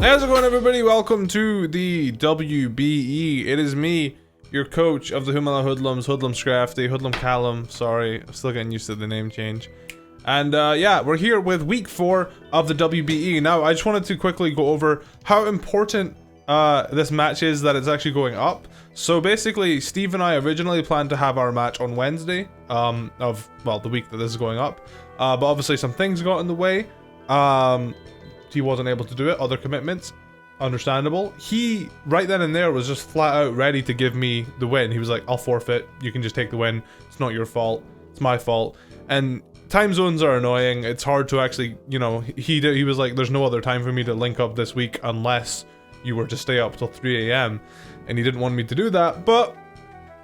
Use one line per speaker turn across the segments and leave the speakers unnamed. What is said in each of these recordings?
How's it going, everybody? Welcome to the WBE. It is me, your coach of the Humilau Hoodlums, HoodlumCallum, HoodlumCallum. Sorry, I'm still getting used to the name change. And yeah, we're here with week 4 of the WBE. Now, I just wanted to quickly go over how important this match is that it's actually going up. So basically, Steve and I originally planned to have our match on Wednesday of, well, the week that this is going up. But obviously some things got in the way. He wasn't able to do it, other commitments, understandable. He, right then and there, was just flat out ready to give me the win. He was like, I'll forfeit, you can just take the win, it's not your fault, it's my fault. And time zones are annoying, it's hard to actually, you know, he was like, there's no other time for me to link up this week unless you were to stay up till 3 AM, and he didn't want me to do that. But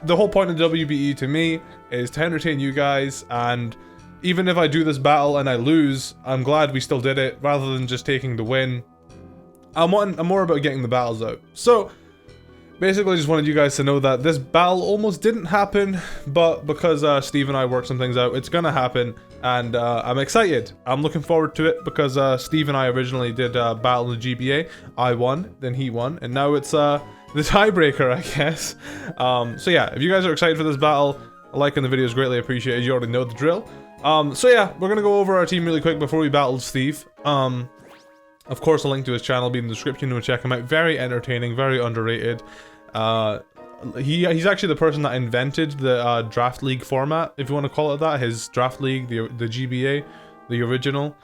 the whole point of WBE to me is to entertain you guys, and even if I do this battle and I lose, I'm glad we still did it rather than just taking the win. I'm more about getting the battles out. So basically, I just wanted you guys to know that this battle almost didn't happen, but because Steve and I worked some things out, it's gonna happen, and I'm excited. I'm looking forward to it because Steve and I originally did battle in the GBA. I won, then he won, and now it's the tiebreaker, I guess. So yeah, if you guys are excited for this battle, a like on the video is greatly appreciated. You already know the drill. So yeah, we're gonna go over our team really quick before we battle Steve. Of course, a link to his channel will be in the description to check him out. Very entertaining, very underrated. He's actually the person that invented the draft league format, if you want to call it that. His draft league, the GBA, the original.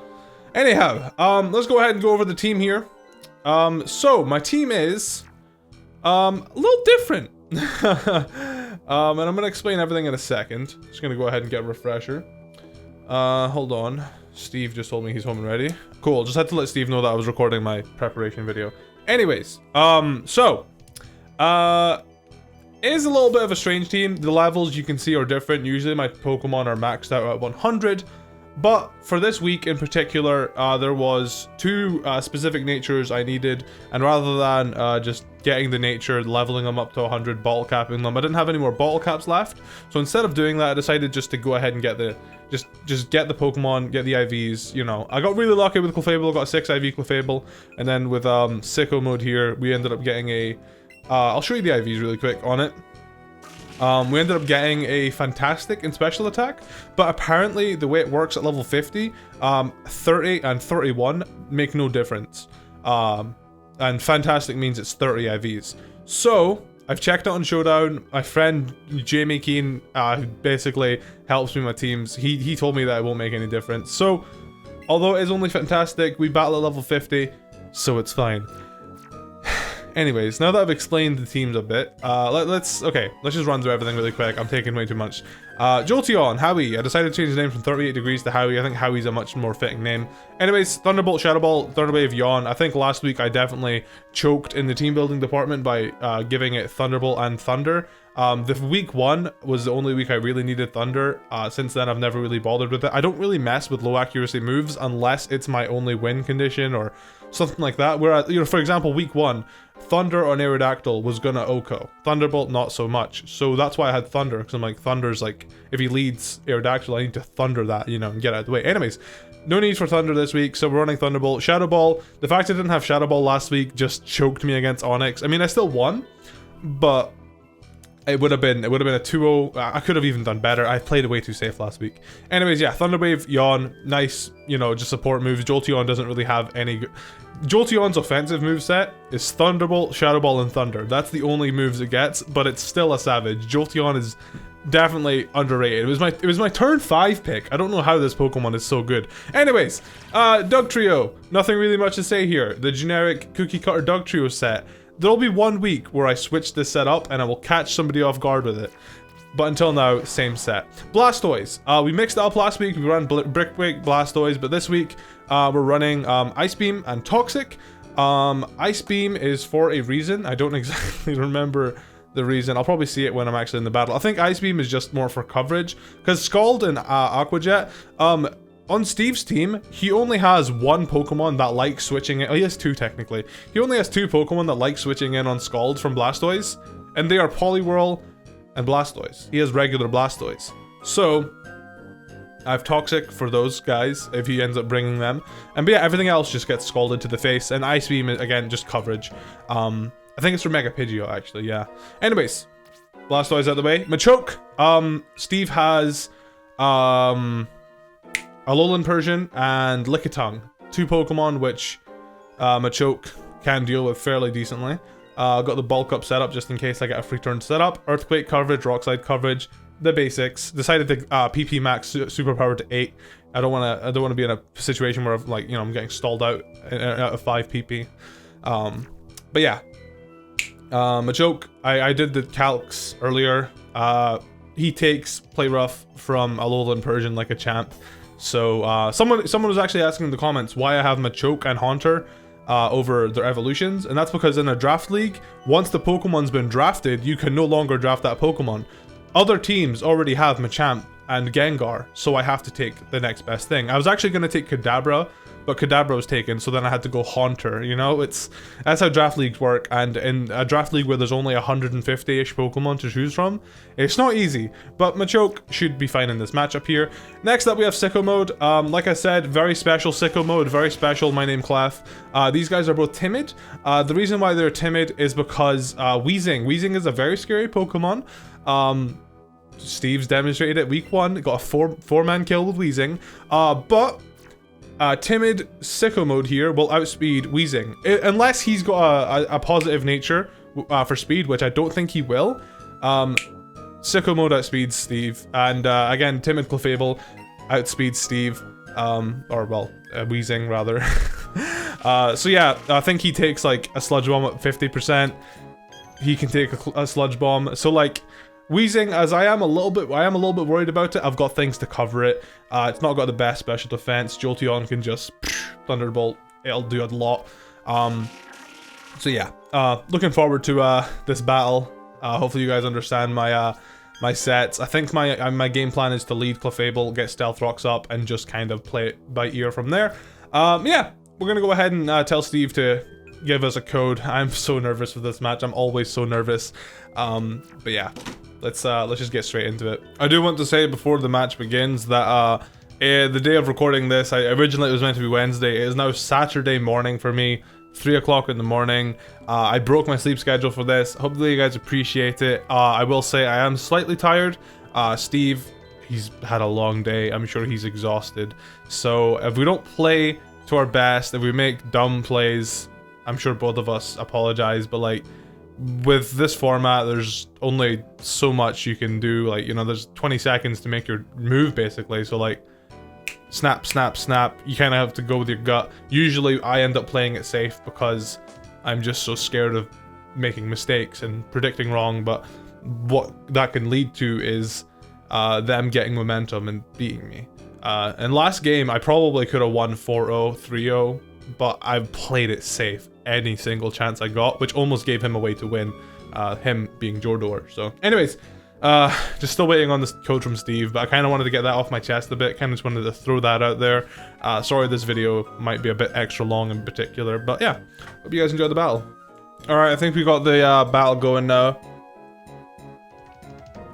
Anyhow, let's go ahead and go over the team here. So my team is a little different. And I'm gonna explain everything in a second. Just gonna go ahead and get a refresher. Hold on. Steve just told me he's home and ready. Cool, just had to let Steve know that I was recording my preparation video. Anyways, so it is a little bit of a strange team. The levels you can see are different. Usually my Pokemon are maxed out at 100. But for this week in particular, there was 2 specific natures I needed, and rather than just getting the nature, leveling them up to 100, bottle capping them, I didn't have any more bottle caps left. So instead of doing that, I decided just to go ahead and get the just get the Pokemon, get the IVs. You know, I got really lucky with Clefable, got a 6 IV Clefable, and then with Sicko mode here, we ended up getting a I'll show you the IVs really quick on it. We ended up getting a Fantastic in Special Attack, but apparently the way it works at level 50, 30 and 31 make no difference. And Fantastic means it's 30 IVs. So I've checked out on Showdown. My friend Jamie Keane, who basically helps me with my teams, he told me that it won't make any difference. So although it is only Fantastic, we battle at level 50, so it's fine. Anyways, now that I've explained the teams a bit, let's just run through everything really quick. I'm taking way too much. Jolteon, Howie. I decided to change his name from 38 Degrees to Howie. I think Howie's a much more fitting name. Anyways, Thunderbolt, Shadow Ball, Third Wave, Yawn. I think last week I definitely choked in the team building department by giving it Thunderbolt and Thunder. The week 1 was the only week I really needed Thunder. Since then, I've never really bothered with it. I don't really mess with low accuracy moves unless it's my only win condition or something like that. Whereas, you know, for example, week 1, Thunder on Aerodactyl was gonna OHKO. Thunderbolt, not so much. So that's why I had Thunder, because I'm like, Thunder's like, if he leads Aerodactyl, I need to Thunder that, you know, and get out of the way. Anyways, no need for Thunder this week, so we're running Thunderbolt. Shadow Ball, the fact I didn't have Shadow Ball last week just choked me against Onyx. I mean, I still won, but it would have been a 2-0. I could have even done better. I played it way too safe last week. Anyways, yeah, Thunder Wave, Yawn, nice, you know, just support moves. Jolteon doesn't really have any good. Jolteon's offensive moveset is Thunderbolt, Shadow Ball, and Thunder. That's the only moves it gets, but it's still a savage. Jolteon is definitely underrated. It was my turn 5 pick. I don't know how this Pokemon is so good. Anyways, Doug Trio. Nothing really much to say here. The generic cookie cutter Doug Trio set. There'll be 1 week where I switch this set up and I will catch somebody off guard with it. But until now, same set. Blastoise. We mixed it up last week. We ran Brick Break, Blastoise, but this week we're running Ice Beam and Toxic. Ice Beam is for a reason. I don't exactly remember the reason. I'll probably see it when I'm actually in the battle. I think Ice Beam is just more for coverage, because Scald and Aqua Jet, on Steve's team, he only has 1 Pokemon that likes switching in. Oh, he has 2 technically. He only has 2 Pokemon that like switching in on Scald from Blastoise, and they are Poliwhirl and Blastoise. He has regular Blastoise. So I have Toxic for those guys if he ends up bringing them. And but yeah, everything else just gets scalded to the face. And Ice Beam, again, just coverage. I think it's for Mega Pidgeot, actually, yeah. Anyways, Blastoise out the way. Machoke. Steve has Alolan Persian and Lickitung. 2 Pokemon which Machoke can deal with fairly decently. Got the bulk up setup just in case I get a free turn setup. Earthquake coverage, Rock Slide coverage. The basics. Decided to PP max superpower to 8. I don't want to be in a situation where like, you know, I'm getting stalled out of 5 PP. But yeah, Machoke. I did the calcs earlier. He takes Play Rough from Alolan Persian like a champ. So someone was actually asking in the comments why I have Machoke and Haunter over their evolutions, and that's because in a draft league, once the Pokemon's been drafted, you can no longer draft that Pokemon. Other teams already have Machamp and Gengar, so I have to take the next best thing. I was actually going to take Kadabra, but Kadabra was taken, so then I had to go Haunter, you know? That's how draft leagues work, and in a draft league where there's only 150-ish Pokemon to choose from, it's not easy, but Machoke should be fine in this matchup here. Next up, we have Sicko Mode. Like I said, very special Sicko Mode, very special My Name Clef. These guys are both timid. The reason why they're timid is because Weezing. Weezing is a very scary Pokemon. Steve's demonstrated it week 1, got a four-man kill with Weezing, but timid Sicko Mode here will outspeed Weezing, unless he's got a positive nature for speed, which I don't think he will. Sicko Mode outspeeds Steve, and again, timid Clefable outspeeds Steve, or well, Weezing rather. So yeah, I think he takes like a Sludge Bomb at 50%. He can take a Sludge Bomb, so like, Weezing, as I am a little bit worried about it. I've got things to cover it. It's not got the best special defense. Jolteon can just Thunderbolt. It'll do a lot. So yeah, looking forward to this battle. Hopefully you guys understand my my sets. I think my game plan is to lead Clefable, get Stealth Rocks up, and just kind of play it by ear from there. Yeah, we're gonna go ahead and tell Steve to give us a code. I'm so nervous for this match. I'm always so nervous. But yeah. Let's just get straight into it. I do want to say before the match begins that the day of recording this, originally it was meant to be Wednesday. It is now Saturday morning for me, 3 o'clock in the morning. I broke my sleep schedule for this. Hopefully you guys appreciate it. I will say I am slightly tired. Steve, he's had a long day. I'm sure he's exhausted. So if we don't play to our best, if we make dumb plays, I'm sure both of us apologize, but like, with this format, there's only so much you can do. Like, you know, there's 20 seconds to make your move, basically. So, like, snap, snap, snap. You kind of have to go with your gut. Usually, I end up playing it safe because I'm just so scared of making mistakes and predicting wrong. But what that can lead to is them getting momentum and beating me. And last game, I probably could have won 4-0, 3-0, but I played it safe any single chance I got, which almost gave him a way to win, him being Jordor. So anyways, just still waiting on this code from Steve, but I kind of wanted to get that off my chest a bit, kind of just wanted to throw that out there. Sorry this video might be a bit extra long in particular, but yeah, hope you guys enjoyed the battle. Alright, I think we got the battle going now.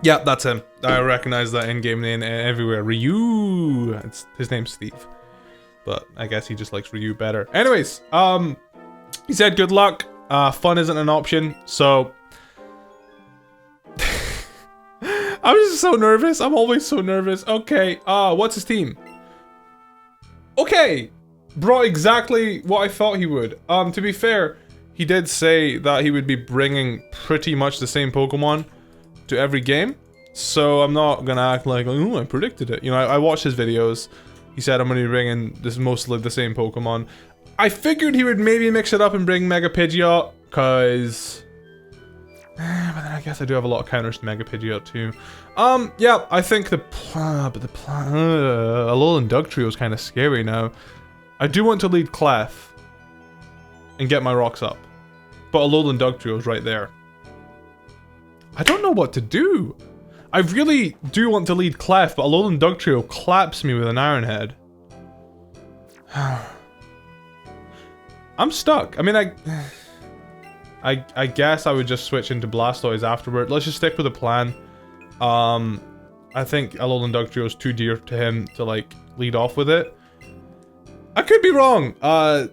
Yeah, that's him. I recognize that in-game name everywhere. Ryu! His name's Steve. But I guess he just likes Ryu better. Anyways, he said good luck. Fun isn't an option, so... I'm just so nervous. I'm always so nervous. Okay, what's his team? Okay! Brought exactly what I thought he would. To be fair, he did say that he would be bringing pretty much the same Pokemon to every game. So I'm not gonna act like, oh, I predicted it. You know, I watched his videos. He said I'm gonna be bringing this mostly the same Pokemon. I figured he would maybe mix it up and bring Mega Pidgeot, cause... but then I guess I do have a lot of counters to Mega Pidgeot too. Yeah, I think Alolan Dugtrio is kind of scary now. I do want to lead Clef and get my rocks up, but Alolan Dugtrio is right there. I don't know what to do. I really do want to lead Clef, but Alolan Dugtrio claps me with an Iron Head. I'm stuck. I mean, I guess I would just switch into Blastoise afterward. Let's just stick with the plan. I think Alolan Dugtrio is too dear to him to like lead off with it. I could be wrong. I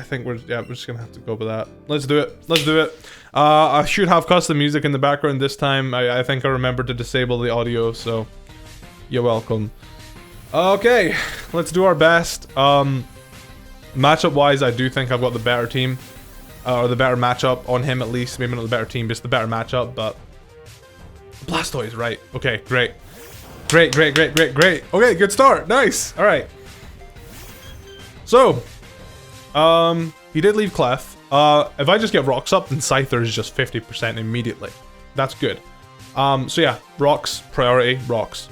think we're just gonna have to go with that. Let's do it. Let's do it. I should have custom music in the background this time. I think I remembered to disable the audio, so you're welcome. Okay, let's do our best. Matchup wise, I do think I've got the better team, or the better matchup on him at least. Maybe not the better team, just the better matchup. But Blastoise, right? Okay, great. Great. Okay, good start. Nice. All right. So, he did leave Clef. If I just get Rocks up, then Scyther is just 50% immediately. That's good. So yeah, Rocks, priority, Rocks.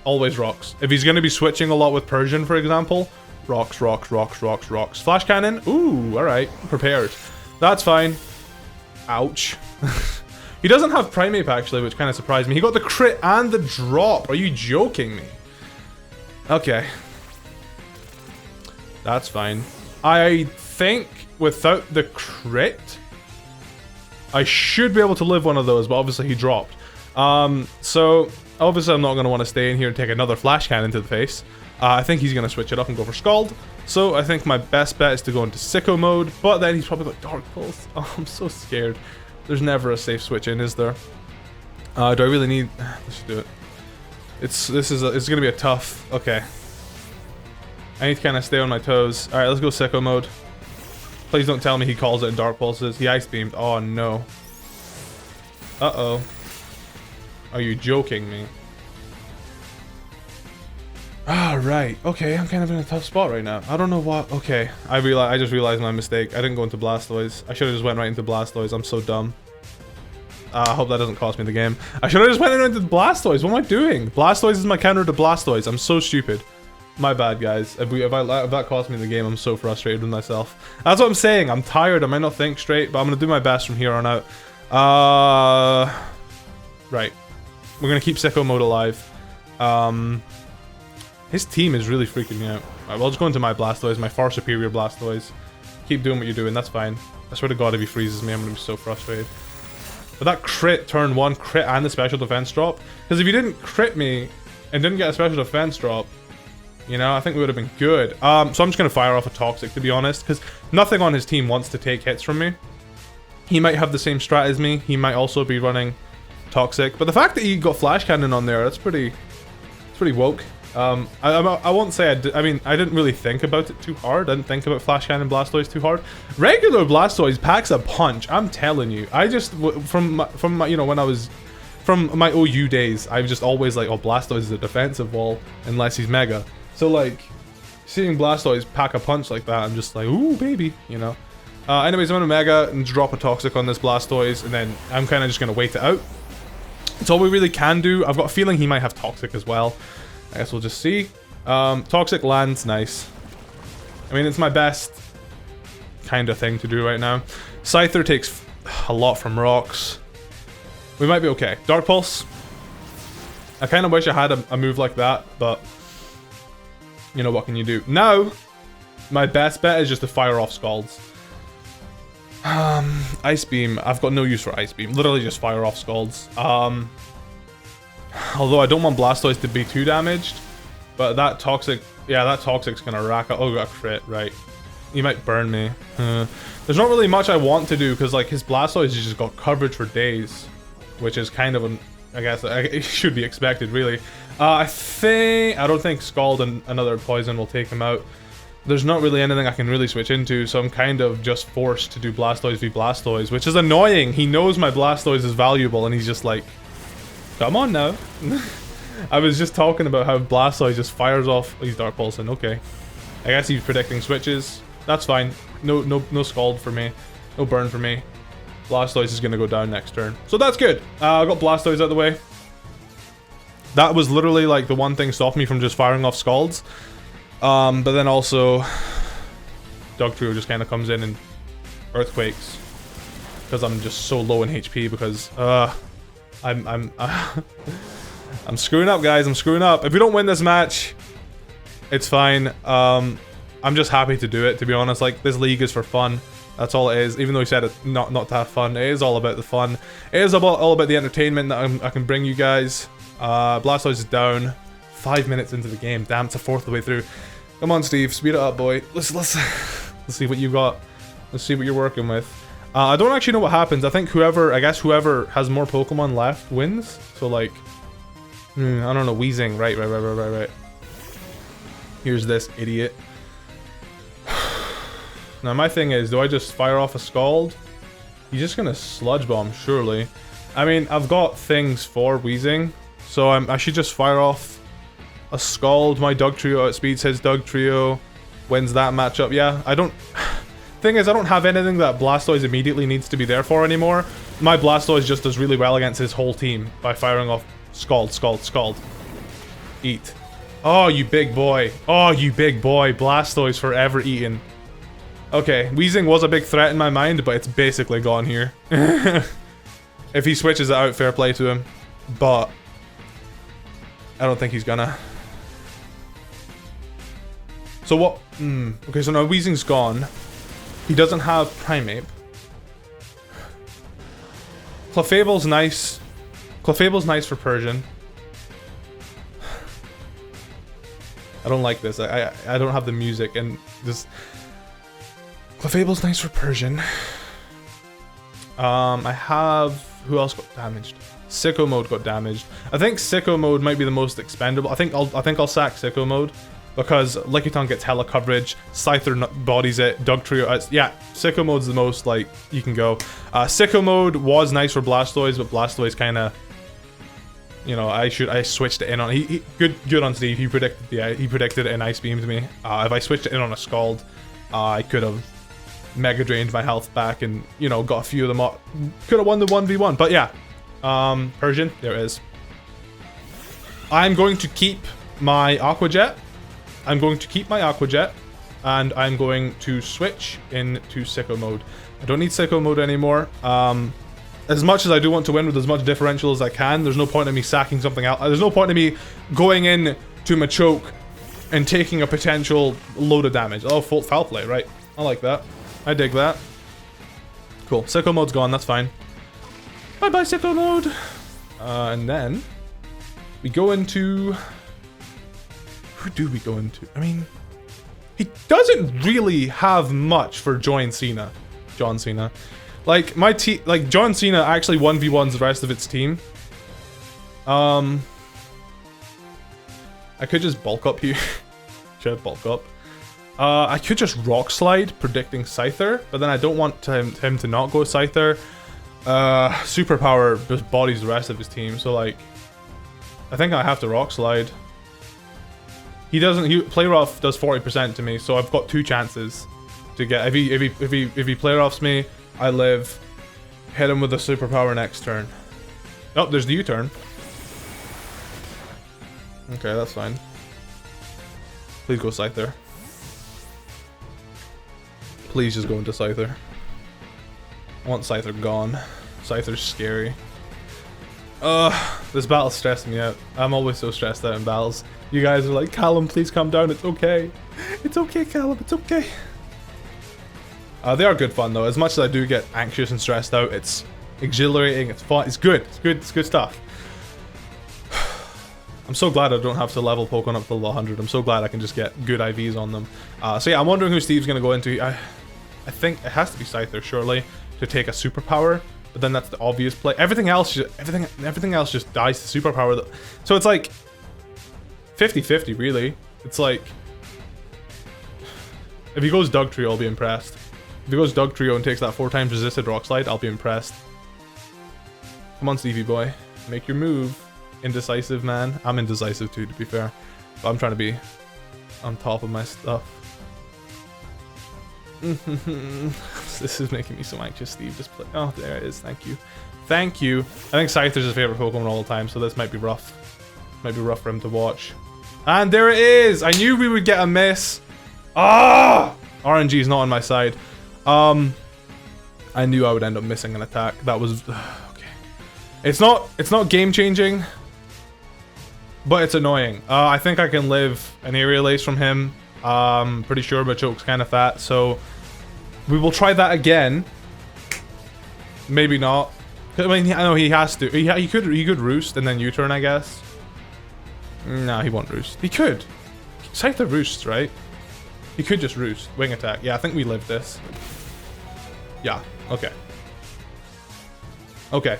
Always Rocks. If he's going to be switching a lot with Persian, for example, Rocks. Flash Cannon, ooh, alright, prepared. That's fine. Ouch. He doesn't have Primeape actually, which kind of surprised me. He got the crit and the drop. Are you joking me? Okay. That's fine. I think without the crit, I should be able to live one of those, but obviously he dropped. So obviously I'm not going to want to stay in here and take another Flash Cannon to the face. I think he's going to switch it up and go for Scald. So I think my best bet is to go into Sicko mode, but then he's probably got Dark Pulse. Oh, I'm so scared. There's never a safe switch in, is there? Do I really need... Let's do it. It's going to be a tough... Okay. I need to kind of stay on my toes. Alright, let's go Sicko mode. Please don't tell me he calls it in Dark Pulses. He Ice Beamed. Oh, no. Uh-oh. Are you joking me? Alright. Okay, I'm kind of in a tough spot right now. I don't know what... Okay. I just realized my mistake. I didn't go into Blastoise. I should have just went right into Blastoise. I'm so dumb. I hope that doesn't cost me the game. I should have just went into Blastoise. What am I doing? Blastoise is my counter to Blastoise. I'm so stupid. My bad, guys. If that cost me the game, I'm so frustrated with myself. That's what I'm saying. I'm tired. I might not think straight, but I'm going to do my best from here on out. Right. We're going to keep Sicko mode alive. His team is really freaking me out. Alright, well, I'll just go into my Blastoise, my far superior Blastoise. Keep doing what you're doing. That's fine. I swear to God, if he freezes me, I'm going to be so frustrated. But that crit, turn 1, crit and the special defense drop. Because if you didn't crit me and didn't get a special defense drop, you know, I think we would have been good. So I'm just going to fire off a Toxic, to be honest, because nothing on his team wants to take hits from me. He might have the same strat as me. He might also be running Toxic. But the fact that he got Flash Cannon on there, that's pretty woke. I won't say I mean, I didn't really think about it too hard. I didn't think about Flash Cannon Blastoise too hard. Regular Blastoise packs a punch. I'm telling you. I just, from my, you know, when I was... From my OU days, I was just always like, oh, Blastoise is a defensive wall unless he's Mega. So, like, seeing Blastoise pack a punch like that, I'm just like, ooh, baby, you know. Anyways, I'm gonna Mega and drop a Toxic on this Blastoise, and then I'm kind of just gonna wait it out. It's all we really can do. I've got a feeling he might have Toxic as well. I guess we'll just see. Toxic lands, nice. I mean, it's my best kind of thing to do right now. Scyther takes a lot from Rocks. We might be okay. Dark Pulse. I kind of wish I had a move like that, but... You know, what can you do? Now, my best bet is just to fire off Scalds. Ice Beam. I've got no use for Ice Beam. Literally just fire off Scalds. Although I don't want Blastoise to be too damaged. But that Toxic... Yeah, that Toxic's gonna rack up. Oh, got a crit, right. He might burn me. There's not really much I want to do, because, like, his Blastoise has just got coverage for days. Which is kind of an... I guess it should be expected, really. I don't think Scald and another Poison will take him out. There's not really anything I can really switch into, so I'm kind of just forced to do Blastoise v Blastoise, which is annoying. He knows my Blastoise is valuable, and he's just like, come on now. I was just talking about how Blastoise just fires off. He's Dark Pulsing, okay. I guess he's predicting switches. That's fine. No Scald for me. No burn for me. Blastoise is going to go down next turn. So that's good. I got Blastoise out of the way. That was literally like the one thing stopping me from just firing off Scalds. But then also, Dugtrio just kind of comes in and Earthquakes. Because I'm just so low in HP because, I'm screwing up, guys. I'm screwing up. If we don't win this match, it's fine. I'm just happy to do it, to be honest. Like, this league is for fun. That's all it is. Even though he said it not to have fun, it is all about the fun. It is all about the entertainment that I can bring you guys. Blastoise is down. 5 minutes into the game. Damn, it's a fourth of the way through. Come on, Steve, speed it up, boy. Let's see what you got. Let's see what you're working with. I don't actually know what happens. I think whoever has more Pokemon left wins. So like, I don't know. Wheezing, right. Here's this idiot. Now my thing is, do I just fire off a Scald? He's just gonna Sludge Bomb, surely. I mean, I've got things for Wheezing, so I should just fire off a Scald. My Dugtrio outspeeds his Dugtrio, wins that matchup. Yeah, I don't... Thing is, I don't have anything that Blastoise immediately needs to be there for anymore. My Blastoise just does really well against his whole team by firing off Scald. Eat. Oh, you big boy. Oh, you big boy. Blastoise forever eating. Okay, Wheezing was a big threat in my mind, but it's basically gone here. If he switches it out, fair play to him. But I don't think he's gonna. So what? Okay, so now Wheezing's gone. He doesn't have Primeape. Clefable's nice. Clefable's nice for Persian. I don't like this. I don't have the music and this. Clefable's nice for Persian. I have... Who else got damaged? Sicko Mode got damaged. I think Sicko Mode might be the most expendable. I think I'll sack Sicko Mode because Lickitung gets hella coverage. Scyther bodies it. Dugtrio... yeah, Sicko Mode's the most, like, you can go. Sicko Mode was nice for Blastoise, but Blastoise kind of... You know, I switched it in on... Good on Steve. He predicted it and Ice Beamed me. If I switched it in on a Scald, I could have Mega Drained my health back and, you know, got a few of them up. Could have won the 1v1, but yeah. Persian, there it is. I'm going to keep my Aqua Jet. And I'm going to switch into Sicko Mode. I don't need Sicko Mode anymore. As much as I do want to win with as much differential as I can, there's no point in me sacking something out. There's no point in me going in to Machoke and taking a potential load of damage. Oh, foul play, right. I like that. I dig that. Cool. Sicko Mode's gone, that's fine. Bye-bye, Sicko Mode! And then we go into... Who do we go into? I mean, he doesn't really have much for John Cena. Like, John Cena actually 1v1s the rest of its team. I could just bulk up here. Should I bulk up? I could just Rock Slide, predicting Scyther, but then I don't want him to not go Scyther. Superpower just bodies the rest of his team, so like, I think I have to Rock Slide. Play Rough does 40% to me, so I've got 2 chances to get. If he Play Roughs me, I live. Hit him with a Superpower next turn. Oh, there's the U-turn. Okay, that's fine. Please go Scyther. Please just go into Scyther. I want Scyther gone. Scyther's scary. This battle's stressing me out. I'm always so stressed out in battles. You guys are like, Callum, please calm down. It's okay. It's okay, Callum. It's okay. They are good fun though. As much as I do get anxious and stressed out, it's exhilarating. It's fun. It's good. It's good stuff. I'm so glad I don't have to level Pokemon up to level 100. I'm so glad I can just get good IVs on them. So yeah, I'm wondering who Steve's gonna go into. I think it has to be Scyther, surely, to take a superpower. But then that's the obvious play. Everything else just dies to superpower. So it's like 50-50, really. It's like, if he goes Dugtrio, I'll be impressed. If he goes Dugtrio and takes that 4 times resisted Rock Slide, I'll be impressed. Come on, Stevie boy, make your move. Indecisive, man. I'm indecisive too, to be fair. But I'm trying to be on top of my stuff. This is making me so anxious, Steve. Just play. Oh, there it is. Thank you. Thank you. I think Scyther's his favorite Pokemon all the time, so this might be rough. Might be rough for him to watch. And there it is! I knew we would get a miss. Ah! RNG is not on my side. I knew I would end up missing an attack. That was... okay. It's not game-changing, but it's annoying. I think I can live an Aerial Ace from him. Pretty sure Machoke's kind of fat, so We will try that again. Maybe not. I mean, I know he has to. He could roost and then U-turn, I guess. No, he won't roost. He could. Scyther roosts, right? He could just roost. Wing attack. Yeah, I think we lived this. Yeah, okay. Okay.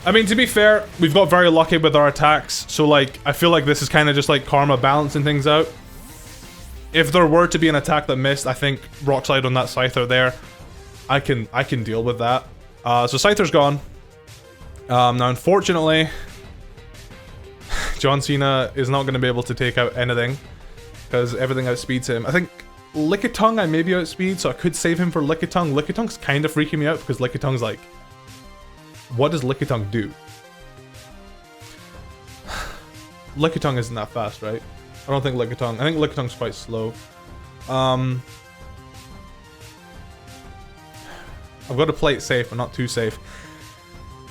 I mean, to be fair, we've got very lucky with our attacks, so like, I feel like this is kind of just like karma balancing things out. If there were to be an attack that missed, I think Rock Slide on that Scyther there, I can deal with that. So Scyther's gone. Now, unfortunately, John Cena is not going to be able to take out anything because everything outspeeds him. I think Lickitung I maybe outspeed, so I could save him for Lickitung. Lickitung's kind of freaking me out because Lickitung's like, what does Lickitung do? Lickitung isn't that fast, right? I don't think Lickitung. I think Lickitung's quite slow. I've got to play it safe, but not too safe.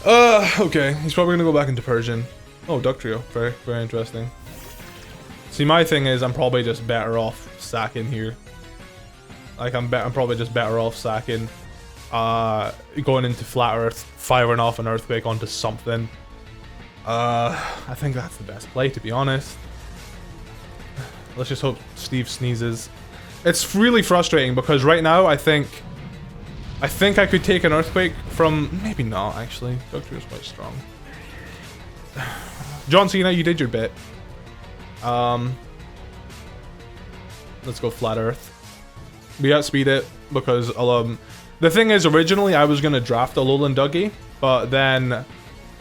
Okay. He's probably gonna go back into Persian. Oh, Duck Trio. Very, very interesting. See, my thing is, I'm probably just better off sacking here. Like, I'm probably just better off sacking. Going into Flat Earth, firing off an Earthquake onto something. I think that's the best play, to be honest. Let's just hope Steve sneezes. It's really frustrating because right now I think I could take an Earthquake from... Maybe not, actually. Duck Trio's quite strong. John Cena, you did your bit. Let's go Flat Earth. We outspeed it because the thing is, originally I was gonna draft a Alolan Dougie, but then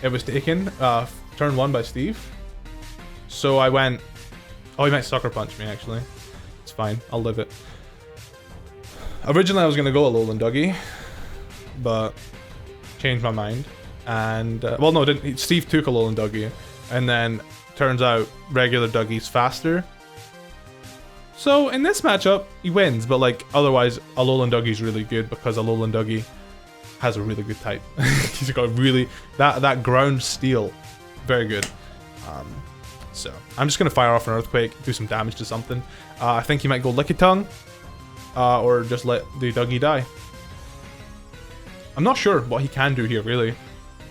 it was taken turn 1 by Steve. So I went... Oh, he might Sucker Punch me, actually. It's fine. I'll live it. Originally, I was going to go Alolan Dougie, but changed my mind. And, well, no, didn't. Steve took Alolan Dougie, and then turns out regular Dougie's faster. So, in this matchup, he wins, but, like, otherwise, Alolan Dougie's really good because Alolan Dougie has a really good type. He's got really... That ground steel, very good. So, I'm just going to fire off an Earthquake, do some damage to something. I think he might go Lickitung, or just let the Dougie die. I'm not sure what he can do here, really.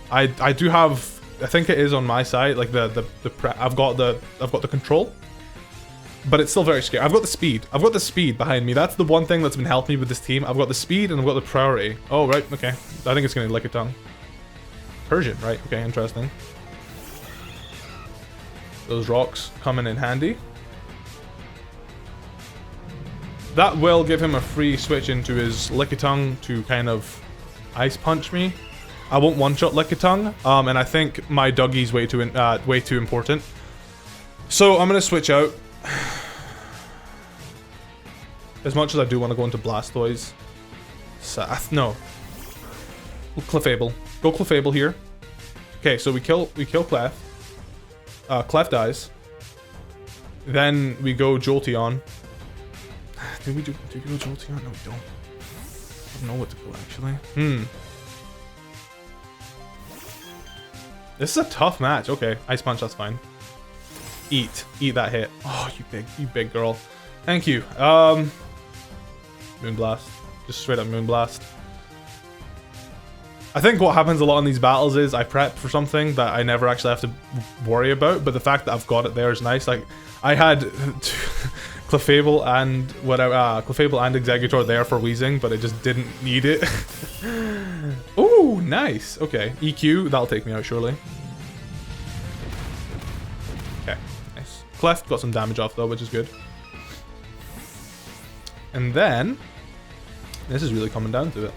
I do have... I think it is on my side, like I've got the control, but it's still very scary. I've got the speed. I've got the speed behind me. That's the one thing that's been helping me with this team. I've got the speed and I've got the priority. Oh, right, okay. I think it's going to Lickitung. Persian, right? Okay, interesting. Those rocks coming in handy. That will give him a free switch into his Lickitung to kind of Ice Punch me. I won't one-shot Lickitung, and I think my Dougie's way too important. So I'm gonna switch out. As much as I do want to go into Blastoise. No. Clefable. Go Clefable here. Okay, so we kill Clef. Clef dies. Then we go Jolteon. Do we go Jolteon? No, we don't. I don't know what to go, actually. This is a tough match. Okay, Ice Punch, that's fine. Eat that hit. Oh, you big girl. Thank you. Moonblast. Just straight up Moonblast. I think what happens a lot in these battles is I prep for something that I never actually have to worry about, but the fact that I've got it there is nice. Like, I had Clefable and whatever, Clefable and Exeggutor there for Weezing, but I just didn't need it. Ooh, nice. Okay, EQ, that'll take me out surely. Okay, nice. Clef got some damage off though, which is good. And then, this is really coming down to it.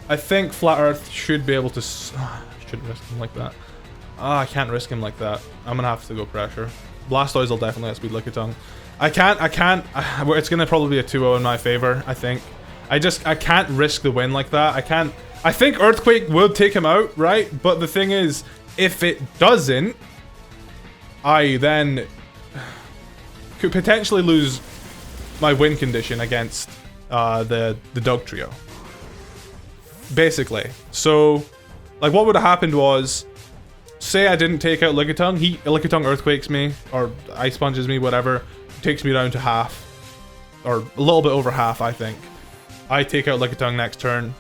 I think Flat Earth should be able to... I shouldn't risk him like that. I can't risk him like that. I'm gonna have to go Pressure. Blastoise will definitely outspeed Lickitung. I can't. It's gonna probably be a 2-0 in my favor, I think. I can't risk the win like that. I think Earthquake will take him out, right? But the thing is, if it doesn't, I then could potentially lose my win condition against the Doug Trio. Basically. So, like, what would have happened was, say I didn't take out Lickitung, Lickitung Earthquakes me, or Ice Punches me, whatever, takes me down to half. or a little bit over half, I think. I take out Lickitung next turn.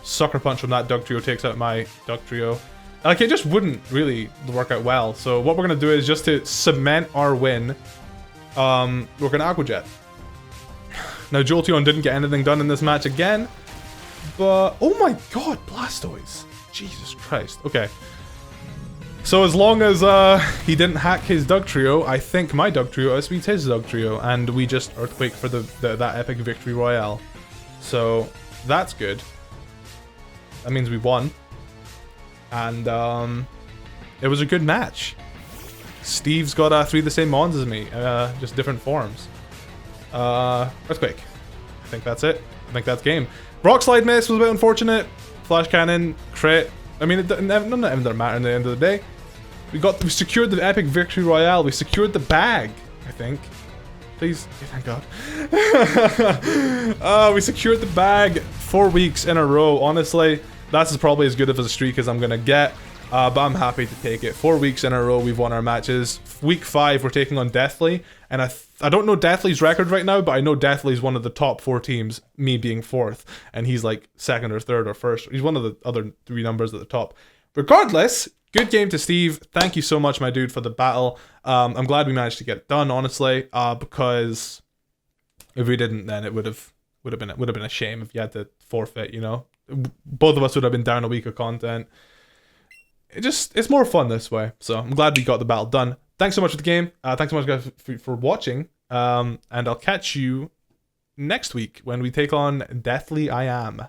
Sucker Punch from that Dugtrio takes out my Dugtrio. Like, it just wouldn't really work out well. So what we're going to do is, just to cement our win, we're going to Aqua Jet. Now, Jolteon didn't get anything done in this match again. But, oh my god, Blastoise. Jesus Christ. Okay. So as long as he didn't hack his Dugtrio, I think my Dugtrio outspeeds his Dugtrio, and we just Earthquake for that epic victory royale. So that's good. That means we won. And it was a good match. Steve's got 3 of the same mons as me, just different forms. Earthquake. I think that's it. I think that's game. Rock Slide miss was a bit unfortunate. Flash Cannon, crit. I mean, none of them matter in the end of the day. We secured the epic victory royale. We secured the bag, I think. Please, thank God. We secured the bag 4 weeks in a row. Honestly, that's probably as good of a streak as I'm gonna get. But I'm happy to take it. 4 weeks in a row, we've won our matches. Week 5, we're taking on Deathly, and I don't know Deathly's record right now, but I know Deathly's one of the top 4 teams, me being 4th, and he's like 2nd or 3rd or 1st. He's one of the other 3 numbers at the top. Regardless, good game to Steve. Thank you so much, my dude, for the battle. I'm glad we managed to get it done, honestly, because if we didn't, then it would have been a shame if you had to forfeit. You know, both of us would have been down a week of content. It's more fun this way. So I'm glad we got the battle done. Thanks so much for the game. Thanks so much, guys, for watching. And I'll catch you next week when we take on Deathly I Am.